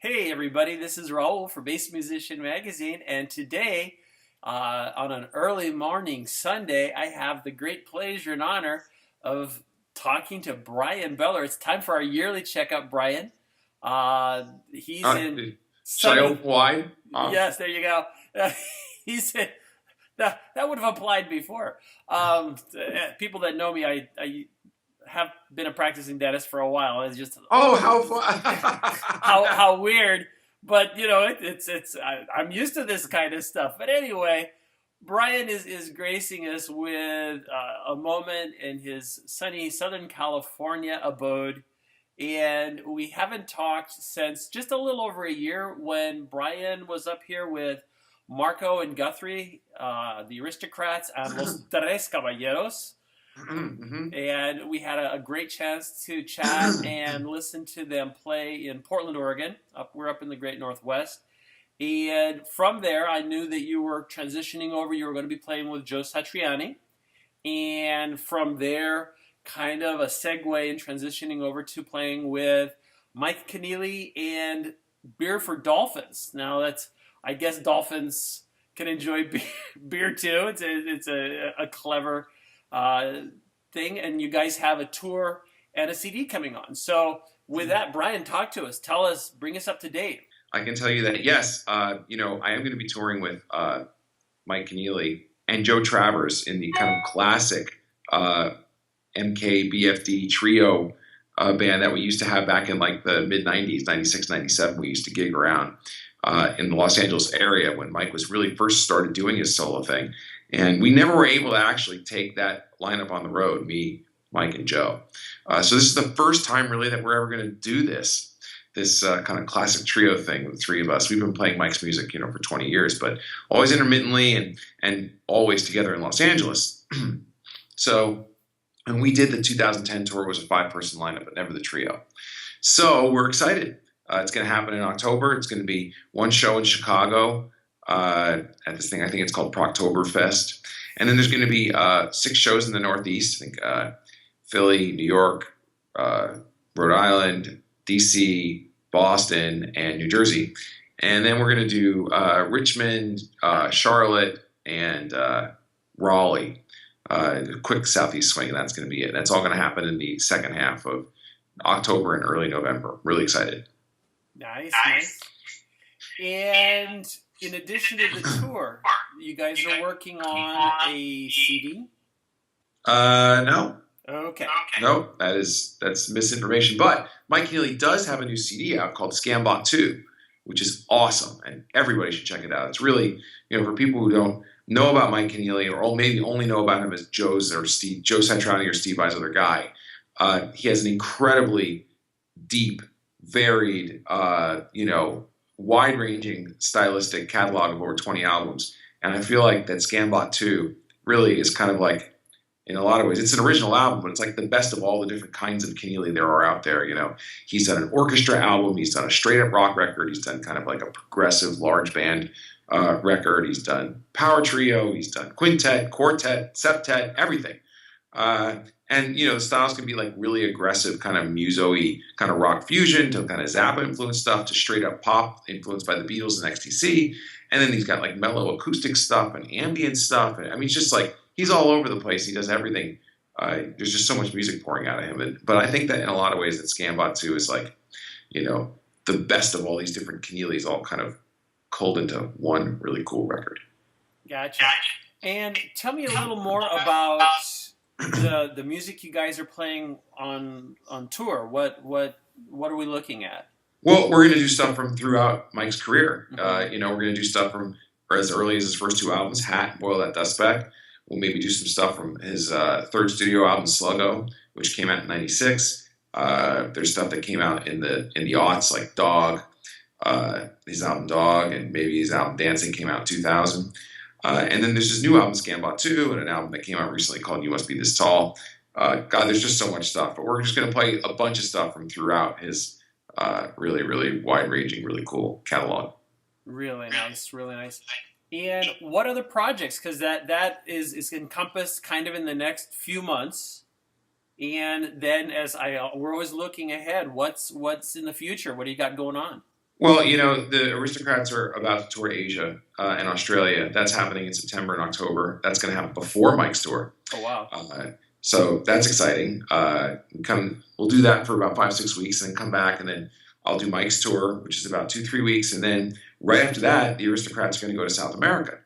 Hey everybody, this is Raul for Bass Musician Magazine, and today, on an early morning Sunday, I have the great pleasure and honor of talking to Bryan Beller. It's time for our yearly checkup, Bryan. He's Uh, in should I sunny. open wide? Yes, there you go. He's in. That would have applied before. People that know me, I have been a practicing dentist for a while. It's just Oh, how fun! how weird, but I'm used to this kind of stuff. But anyway, Bryan is gracing us with a moment in his sunny Southern California abode, and we haven't talked since just a little over a year when Bryan was up here with Marco and Guthrie, the Aristocrats, and Los Tres Caballeros. Mhm. And we had a great chance to chat and listen to them play in Portland, Oregon. We're up in the Great Northwest. And from there, I knew that you were transitioning over. You were going to be playing with Joe Satriani. And from there, kind of a segue in transitioning over to playing with Mike Keneally and Beer for Dolphins. Now, I guess dolphins can enjoy beer too. It's a clever uh, thing, and you guys have a tour and a CD coming on. So, with that, Bryan, talk to us. Tell us, bring us up to date. I can tell you that yes, I am going to be touring with Mike Keneally and Joe Travers in the kind of classic MK trio band that we used to have back in like the mid '90s, '96, '97. We used to gig around in the Los Angeles area when Mike was really first started doing his solo thing. And we never were able to actually take that lineup on the road, me, Mike, and Joe. So this is the first time really that we're ever going to do this kind of classic trio thing with the three of us. We've been playing Mike's music, for 20 years, but always intermittently and always together in Los Angeles. So, and we did the 2010 tour, was a 5-person lineup, but never the trio. So we're excited. It's going to happen in October. It's going to be one show in Chicago at this thing. I think it's called Proctoberfest. And then there's going to be 6 shows in the Northeast. I think Philly, New York, Rhode Island, D.C., Boston, and New Jersey. And then we're going to do Richmond, Charlotte, and Raleigh. A quick Southeast swing, and that's going to be it. That's all going to happen in the second half of October and early November. Really excited. Nice. And in addition to the tour, you guys are working on a CD? No. Okay. No, that's misinformation. But Mike Keneally does have a new CD out called Scambot 2, which is awesome, and everybody should check it out. It's really, for people who don't know about Mike Keneally or maybe only know about him as Joe Satriani or Steve Vai's other guy. He has an incredibly deep, varied, wide-ranging stylistic catalog of over 20 albums. And I feel like that Scambot 2 really is kind of like, in a lot of ways, it's an original album, but it's like the best of all the different kinds of Keneally there are out there. He's done an orchestra album, he's done a straight-up rock record, he's done kind of like a progressive large band record, he's done power trio, he's done quintet, quartet, septet, everything. And the styles can be like really aggressive, kind of muso-y, kind of rock fusion to kind of Zappa influenced stuff to straight up pop influenced by the Beatles and XTC. And then he's got like mellow acoustic stuff and ambient stuff. And I mean, it's just like he's all over the place. He does everything. There's just so much music pouring out of him. But I think that in a lot of ways that Scambot 2 is like, the best of all these different Keneallys all kind of culled into one really cool record. Gotcha. And tell me a little more about the music you guys are playing on tour. What are we looking at? Well, we're going to do stuff from throughout Mike's career. Mm-hmm. We're going to do stuff from as early as his first 2 albums, Hat, Boil That Dust Back. We'll maybe do some stuff from his third studio album, Sluggo, which came out in '96. There's stuff that came out in the aughts, like Dog, his album Dog, and maybe his album Dancing came out in 2000. And then there's this new album, Scambot 2, and an album that came out recently called You Must Be This Tall. God, there's just so much stuff. But we're just going to play a bunch of stuff from throughout his really, really wide-ranging, really cool catalog. Really nice. And what other projects? Because that is encompassed kind of in the next few months. And then we're always looking ahead. What's in the future? What do you got going on? Well, the Aristocrats are about to tour Asia and Australia. That's happening in September and October. That's going to happen before Mike's tour. Oh, wow. So that's exciting. We'll do that for about 5-6 weeks, and then come back, and then I'll do Mike's tour, which is about 2-3 weeks, and then right after that, the Aristocrats are going to go to South America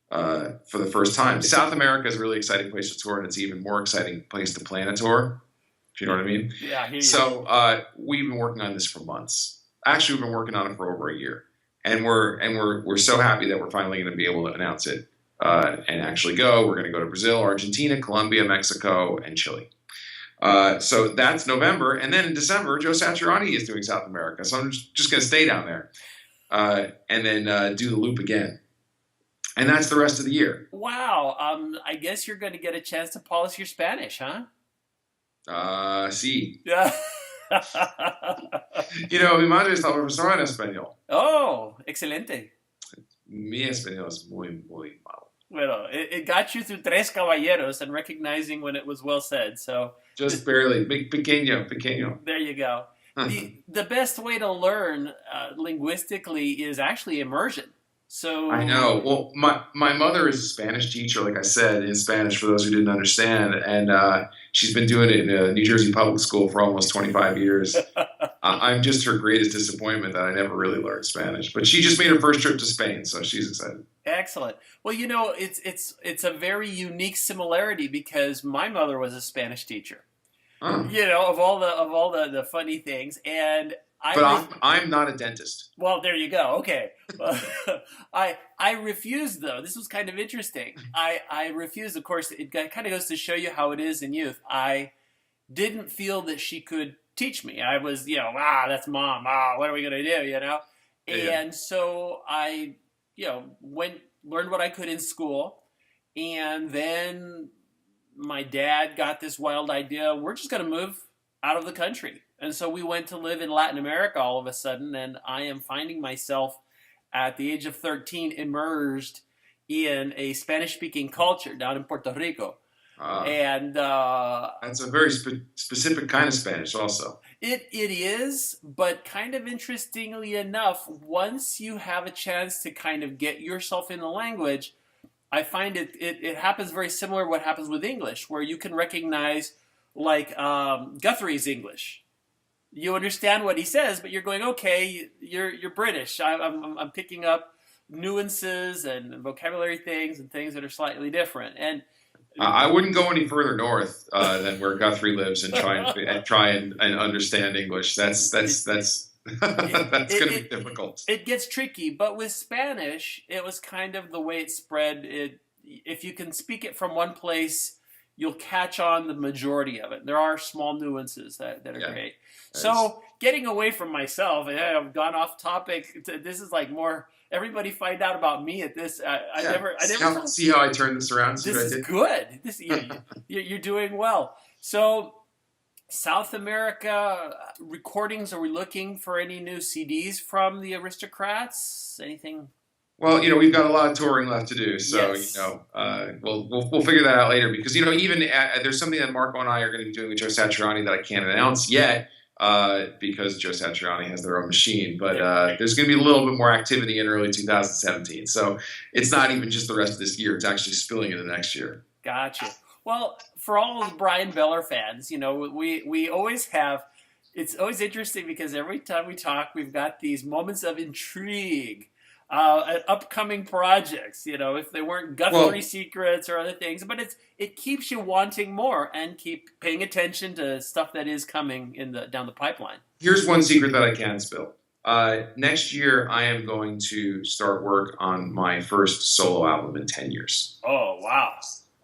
for the first time. South America is a really exciting place to tour, and it's an even more exciting place to plan a tour. If you know what I mean? Yeah, I hear you. So we've been working on this for months. Actually, we've been working on it for over a year, and we're so happy that we're finally going to be able to announce it and actually go. We're going to go to Brazil, Argentina, Colombia, Mexico, and Chile. So that's November, and then in December, Joe Satriani is doing South America. So I'm just going to stay down there, and then do the loop again, and that's the rest of the year. Wow. I guess you're going to get a chance to polish your Spanish, huh? Sí. Yeah. Mi madre está profesora en español. Oh, excelente. Mi español es muy, muy malo. Well, it got you through Tres Caballeros and recognizing when it was well said. So just barely. Pequeño. There you go. The best way to learn linguistically is actually immersion. So I know. Well, my mother is a Spanish teacher, like I said, in Spanish for those who didn't understand, and she's been doing it in a New Jersey public school for almost 25 years. I'm just her greatest disappointment that I never really learned Spanish. But she just made her first trip to Spain, so she's excited. Excellent. Well, it's a very unique similarity because my mother was a Spanish teacher. Oh. Of all the funny things, and I'm not a dentist. Well, there you go. Okay. I refused, though. This was kind of interesting. I refused. Of course, it kind of goes to show you how it is in youth. I didn't feel that she could teach me. I was, that's mom. What are we going to do, Yeah. And so I, learned what I could in school. And then my dad got this wild idea. We're just going to move out of the country. And so we went to live in Latin America all of a sudden, and I am finding myself at the age of 13 immersed in a Spanish-speaking culture down in Puerto Rico. And that's a very specific kind of Spanish also. It is, but kind of interestingly enough, once you have a chance to kind of get yourself in the language, I find it happens very similar to what happens with English, where you can recognize like Guthrie's English. You understand what he says, but you're going, okay, you're British. I'm picking up nuances and vocabulary things and things that are slightly different. And I wouldn't go any further north than where Guthrie lives and try and understand English. That's going to be difficult. It gets tricky, but with Spanish, it was kind of the way it spread. If you can speak it from one place, you'll catch on the majority of it. There are small nuances that are great. So getting away from myself, I've gone off topic. This is like more, everybody find out about me at this. I never see how I turned this around. This is good. You're doing well. So South America recordings, are we looking for any new CDs from the Aristocrats? Anything? Well, we've got a lot of touring left to do, so yes. We'll figure that out later because even there's something that Marco and I are going to be doing with Joe Satriani that I can't announce yet because Joe Satriani has their own machine. But there's going to be a little bit more activity in early 2017, so it's not even just the rest of this year; it's actually spilling into next year. Gotcha. Well, for all of the Bryan Beller fans, we always have. It's always interesting because every time we talk, we've got these moments of intrigue. Upcoming projects, if they weren't Guthrie secrets or other things, but it keeps you wanting more and keep paying attention to stuff that is coming down the pipeline. Here's one secret that I can spill. Next year, I am going to start work on my first solo album in 10 years. Oh, wow.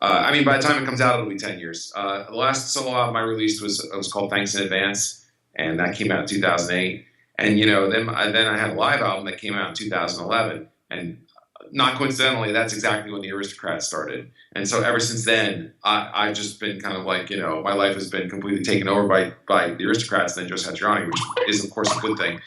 By the time it comes out, it'll be 10 years. The last solo album I released was called Thanks in Advance, and that came out in 2008. And, then I had a live album that came out in 2011. And not coincidentally, that's exactly when the Aristocrats started. And so ever since then, I've just been kind of like, my life has been completely taken over by the Aristocrats and then Joe Satriani, which is, of course, a good thing.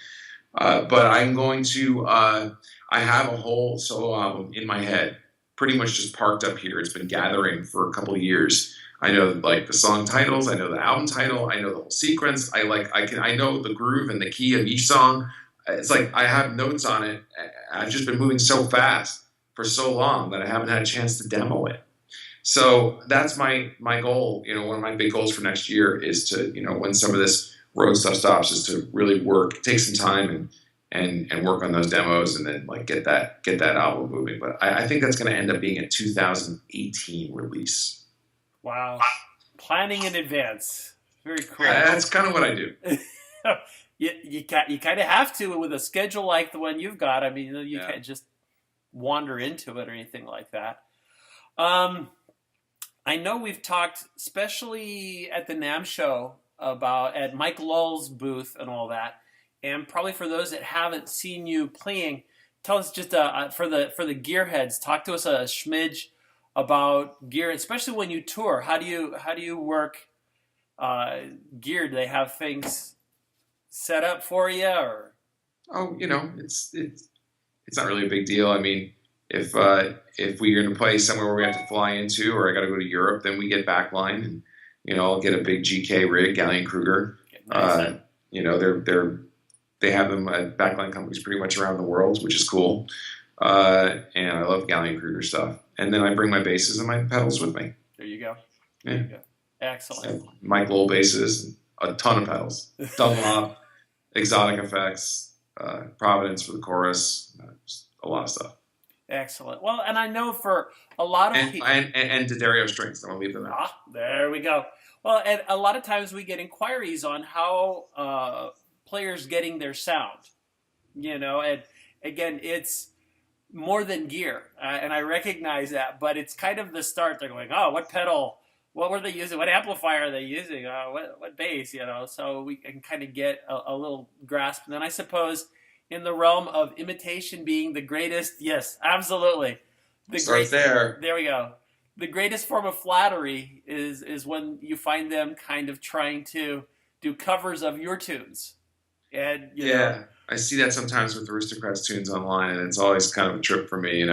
But I'm going to, I have a whole solo album in my head, pretty much just parked up here. It's been gathering for a couple of years. I know the song titles, I know the album title, I know the whole sequence. I know the groove and the key of each song, it's like I have notes on it. I've just been moving so fast for so long that I haven't had a chance to demo it. So that's my goal. One of my big goals for next year is to, when some of this road stuff stops, is to really take some time and work on those demos, and then like get that album moving. But I think that's going to end up being a 2018 release. Wow, planning in advance, very cool. That's kind of what I do. You kind of have to with a schedule like the one you've got. I mean, you can't just wander into it or anything like that. I know we've talked, especially at the NAMM show, about at Mike Lull's booth and all that. And probably for those that haven't seen you playing, tell us just for the gearheads, talk to us a smidge about gear, especially when you tour. How do you work gear? Do they have things set up for you, or? Oh, it's not really a big deal. I mean, if we're going to play somewhere where we have to fly into, or I got to go to Europe, then we get backline, and I'll get a big GK rig, Gallion Kruger. Nice. They have them at backline companies pretty much around the world, which is cool. And I love Gallion Kruger stuff. And then I bring my basses and my pedals with me. There you go. Yeah. There you go. Excellent. Mike Lowell basses, and a ton of pedals, double hop, exotic effects, Providence for the chorus, just a lot of stuff. Excellent. Well, and I know for a lot of people, and D'Addario strings. Don't leave them out. There we go. Well, and a lot of times we get inquiries on how players getting their sound. And again, it's more than gear, and I recognize that. But it's kind of the start. They're going, oh, what pedal? What were they using? What amplifier are they using? What bass? So we can kind of get a little grasp. And then I suppose, in the realm of imitation being the greatest, yes, absolutely. There. There we go. The greatest form of flattery is when you find them kind of trying to do covers of your tunes. And I see that sometimes with Aristocrats tunes online, and it's always kind of a trip for me.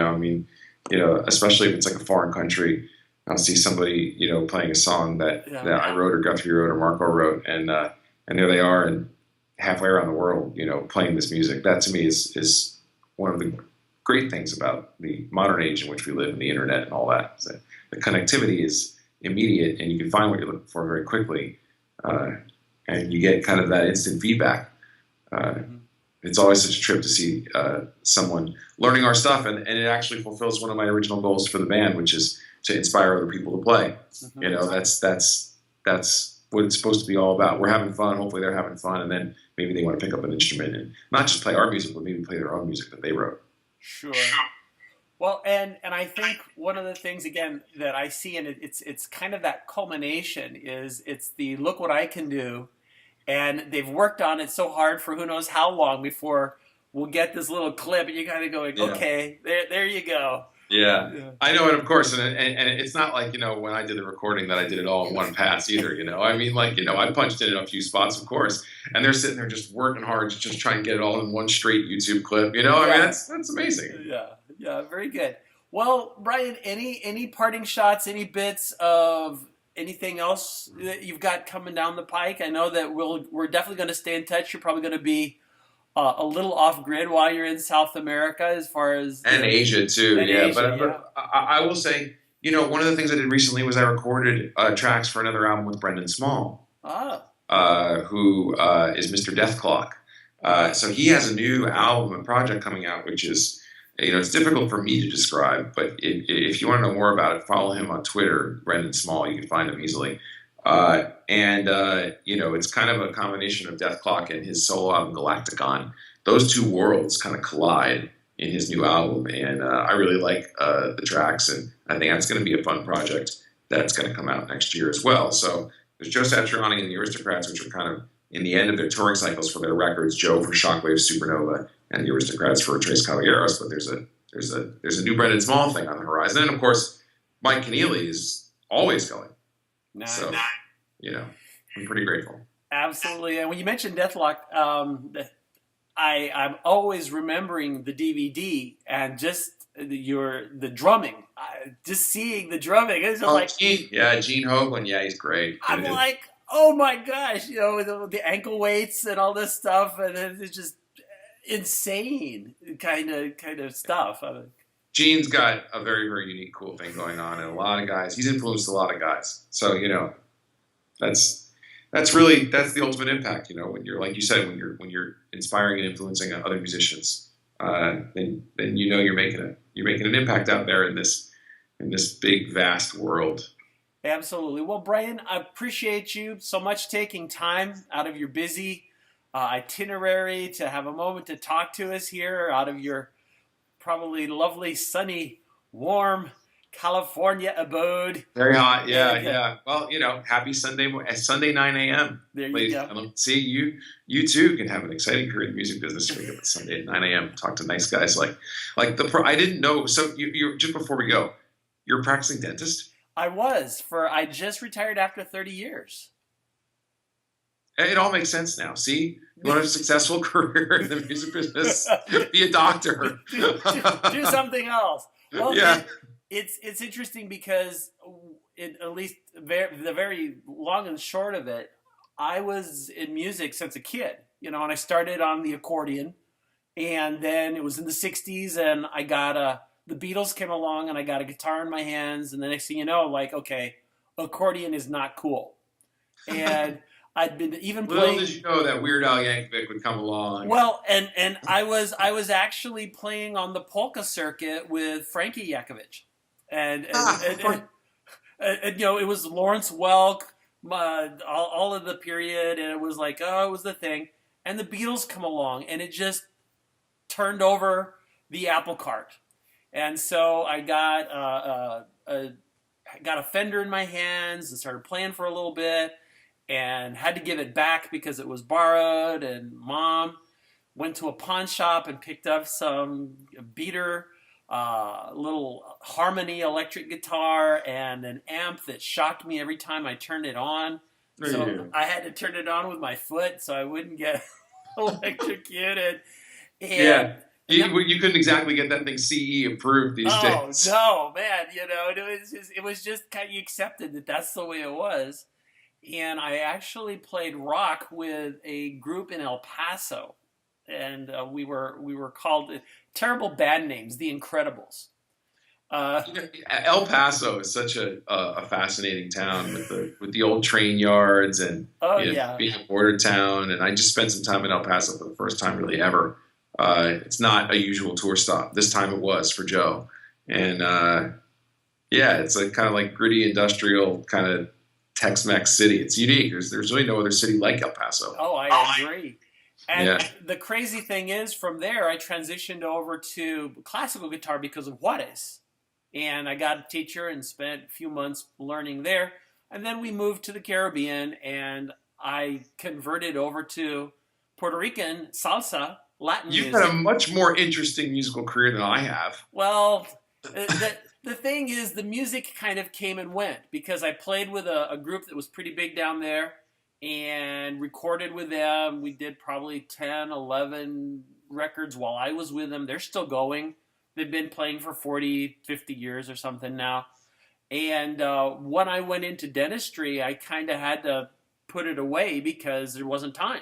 Especially if it's like a foreign country, I'll see somebody playing a song that I wrote, or Guthrie wrote, or Marco wrote, and there they are, and halfway around the world, playing this music. That to me is one of the great things about the modern age in which we live, and the internet and all that. So the connectivity is immediate, and you can find what you're looking for very quickly, and you get kind of that instant feedback. It's always such a trip to see someone learning our stuff, and it actually fulfills one of my original goals for the band, which is to inspire other people to play. That's what it's supposed to be all about. We're having fun. Hopefully they're having fun, and then maybe they want to pick up an instrument and not just play our music, but maybe play their own music that they wrote. Sure. Well, and I think one of the things, again, that I see, and it's kind of that culmination, is it's the look what I can do, and they've worked on it so hard for who knows how long before we'll get this little clip, and you're kind of going, okay, there you go. Yeah, I know it, of course, and it's not like when I did the recording that I did it all in one pass either. I mean, I punched in a few spots, of course, and they're sitting there just working hard to just try and get it all in one straight YouTube clip. I mean, that's amazing. Yeah, very good. Well, Bryan, any parting shots, any bits of anything else that you've got coming down the pike? I know that we're definitely going to stay in touch. You're probably going to be a little off grid while you're in South America, as far as Asia too. But I will say, one of the things I did recently was I recorded tracks for another album with Brendan Small, who is Mr. Death Clock. So he has a new album and project coming out, which is, it's difficult for me to describe, but if you want to know more about it, follow him on Twitter, Brendan Small. You can find him easily. It's kind of a combination of Death Clock and his solo album Galacticon. Those two worlds kind of collide in his new album, and I really like the tracks, and I think that's going to be a fun project that's going to come out next year as well. So there's Joe Satriani and the Aristocrats, which are kind of in the end of their touring cycles for their records. Joe for Shockwave Supernova, and the Aristocrats for Tres Caballeros. But there's a new Brendan Small thing on the horizon, and of course Mike Keneally is always going. Nice. So, I'm pretty grateful. Absolutely. And when you mentioned Deathlock, I'm always remembering the DVD and just the drumming. Just seeing the drumming. It's just Gene Hoglan. Yeah, he's great. I'm like, oh my gosh, the ankle weights and all this stuff, and it's just, insane kind of stuff. Gene's got a very, very unique, cool thing going on, and a lot of guys. He's influenced a lot of guys. So that's the ultimate impact. When you're, like you said, when you're inspiring and influencing other musicians, then you're making an impact out there in this big, vast world. Absolutely. Well, Bryan, I appreciate you so much taking time out of your busy itinerary to have a moment to talk to us here out of your probably lovely, sunny, warm California abode. Very hot, yeah. Well, happy Sunday 9 a.m. There Ladies you and go. gentlemen. See, you too can have an exciting career in the music business. Wake up at Sunday at 9 a.m. Talk to nice guys like I didn't know. So you just before we go, you're a practicing dentist? I just retired after 30 years. It all makes sense now. See, you want a successful career in the music business? Be a doctor. do something else. Well, yeah. It's interesting because at least the very long and short of it, I was in music since a kid. And I started on the accordion, and then it was in the 60s, and I got the Beatles came along, and I got a guitar in my hands, and the next thing you know, okay, accordion is not cool. And I'd been even playing. Little did you know that Weird Al Yankovic would come along. Well, and I was actually playing on the polka circuit with Frankie Yakovich, and it was Lawrence Welk, all of the period, and it was like, it was the thing, and the Beatles come along, and it just turned over the apple cart. And so I got a Fender in my hands and started playing for a little bit, and had to give it back because it was borrowed. And Mom went to a pawn shop and picked up some beater, little Harmony electric guitar, and an amp that shocked me every time I turned it on. So I had to turn it on with my foot so I wouldn't get electrocuted. And You couldn't exactly get that thing CE approved these days. Oh, no, man. It was just kind of, you accepted that that's the way it was. And I actually played rock with a group in El Paso. And we were called terrible band names, The Incredibles. El Paso is such a fascinating town with the old train yards and being a border town. And I just spent some time in El Paso for the first time really ever. It's not a usual tour stop. This time it was for Joe. And it's kind of like gritty industrial kind of Tex-Mex city. It's unique. There's really no other city like El Paso. Oh, I agree. And the crazy thing is, from there, I transitioned over to classical guitar because of Juarez. And I got a teacher and spent a few months learning there. And then we moved to the Caribbean, and I converted over to Puerto Rican salsa, Latin music. You've had a much more interesting musical career than I have. Well, the thing is, the music kind of came and went because I played with a group that was pretty big down there and recorded with them. We did probably 10, 11 records while I was with them. They're still going. They've been playing for 40, 50 years or something now. And when I went into dentistry, I kind of had to put it away because there wasn't time.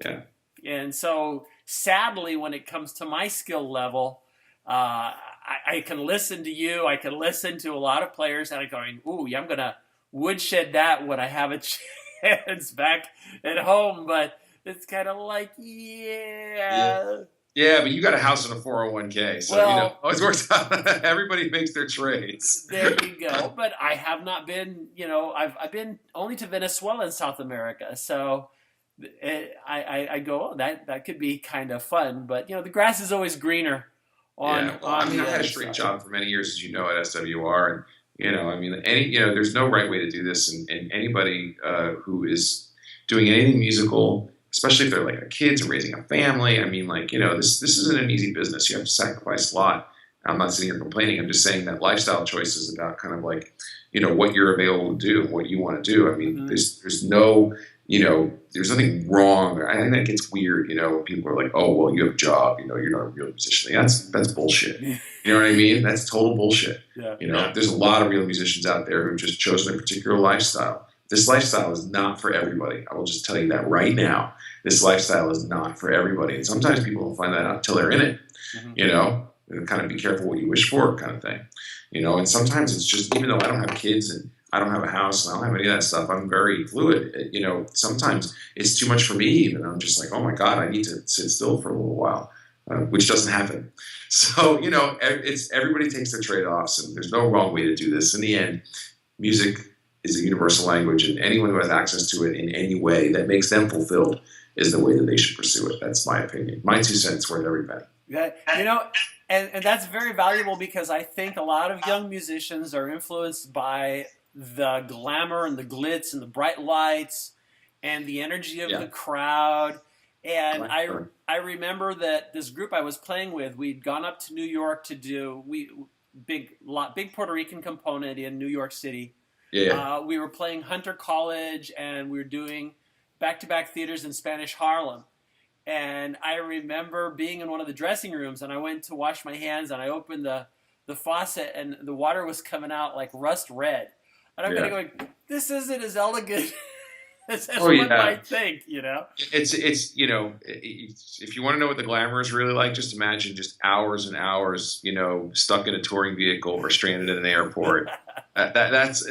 Yeah. And so, sadly, when it comes to my skill level, I can listen to you. I can listen to a lot of players, and I'm going, ooh, I'm going to woodshed that when I have a chance back at home. But it's kind of like, Yeah, but you got a house and a 401k, so always works out. Everybody makes their trades. There you go. But I have not been, I've been only to Venezuela in South America, so I go, that could be kind of fun. But the grass is always greener. I had a straight job for many years, as you know, at SWR, and there's no right way to do this, and anybody who is doing anything musical, especially if they're like kids and raising a family, this isn't an easy business. You have to sacrifice a lot. I'm not sitting here complaining. I'm just saying that lifestyle choice is about kind of like, what you're available to do, what you want to do. There's no, there's nothing wrong. I think that gets weird, when people are like, oh, well, you have a job, you're not a real musician. That's bullshit. You know what I mean? That's total bullshit. Yeah. There's a lot of real musicians out there who've just chosen a particular lifestyle This lifestyle is not for everybody. I will just tell you that right now. This lifestyle is not for everybody. And sometimes people don't find that out until they're in it, you know, and kind of be careful what you wish for kind of thing, you know, and sometimes it's just, even though I don't have kids and I don't have a house and I don't have any of that stuff, I'm very fluid. You know, sometimes it's too much for me even. I'm just like, oh my God, I need to sit still for a little while, which doesn't happen. So, you know, everybody takes their trade-offs, and there's no wrong way to do this. In the end, music is a universal language, and anyone who has access to it in any way that makes them fulfilled is the way that they should pursue it. That's my opinion. My 2 cents worth every penny. Yeah, you know, and that's very valuable, because I think a lot of young musicians are influenced by the glamour and the glitz and the bright lights and the energy of the crowd. And I remember that this group I was playing with, we'd gone up to New York to do big Puerto Rican component in New York City. Yeah. We were playing Hunter College, and we were doing back-to-back theaters in Spanish Harlem. And I remember being in one of the dressing rooms, and I went to wash my hands, and I opened the faucet, and the water was coming out like rust red. And I'm kind of going, this isn't as elegant as one might think, you know? It's you know, if you want to know what the glamour is really like, just imagine just hours and hours, you know, stuck in a touring vehicle or stranded in an airport. That's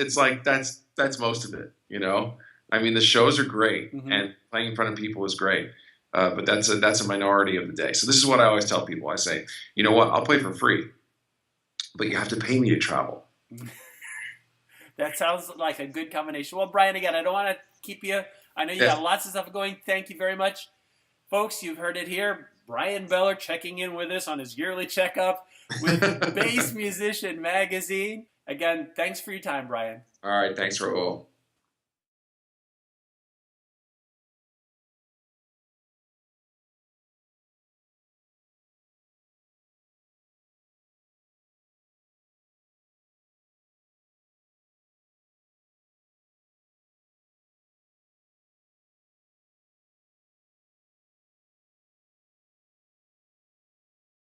most of it, you know? I mean, the shows are great, and playing in front of people is great. But that's a minority of the day. So this is what I always tell people. I say, you know what, I'll play for free, but you have to pay me to travel. That sounds like a good combination. Well, Bryan, again, I don't want to keep you. I know you got lots of stuff going. Thank you very much. Folks, you've heard it here. Bryan Beller checking in with us on his yearly checkup with Bass Musician Magazine. Again, thanks for your time, Bryan. All right. Thanks, Raul.